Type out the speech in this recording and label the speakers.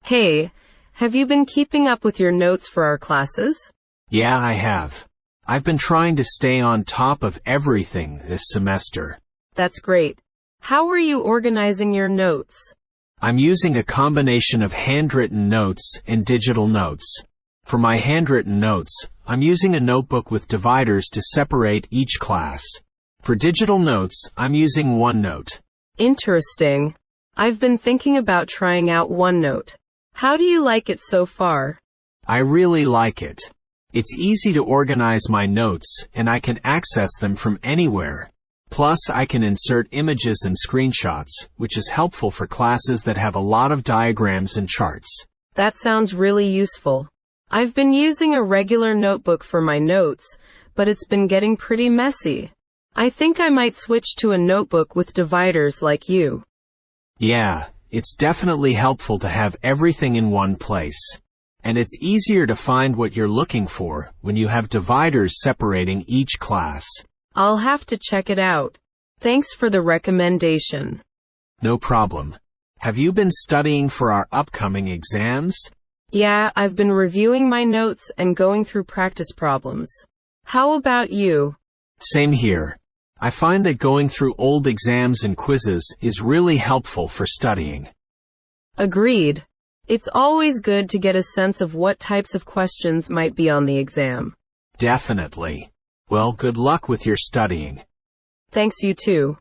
Speaker 1: Hey, have you been keeping up with your notes for our classes?
Speaker 2: Yeah, I have. I've been trying to stay on top of everything this semester.
Speaker 1: That's great. How are you organizing your notes?
Speaker 2: I'm using a combination of handwritten notes and digital notes. For my handwritten notes, I'm using a notebook with dividers to separate each class. For digital notes, I'm using OneNote.
Speaker 1: Interesting. I've been thinking about trying out OneNote. How do you like it so far?
Speaker 2: I really like it. It's easy to organize my notes, and I can access them from anywhere. Plus, I can insert images and screenshots, which is helpful for classes that have a lot of diagrams and charts.
Speaker 1: That sounds really useful. I've been using a regular notebook for my notes, but it's been getting pretty messy. I think I might switch to a notebook with dividers like you.
Speaker 2: Yeah, it's definitely helpful to have everything in one place. And it's easier to find what you're looking for when you have dividers separating each class.
Speaker 1: I'll have to check it out. Thanks for the recommendation.
Speaker 2: No problem. Have you been studying for our upcoming exams?
Speaker 1: Yeah, I've been reviewing my notes and going through practice problems. How about you?
Speaker 2: Same here. I find that going through old exams and quizzes is really helpful for studying.
Speaker 1: Agreed. It's always good to get a sense of what types of questions might be on the exam.
Speaker 2: Definitely. Well, good luck with your studying.
Speaker 1: Thanks, you too.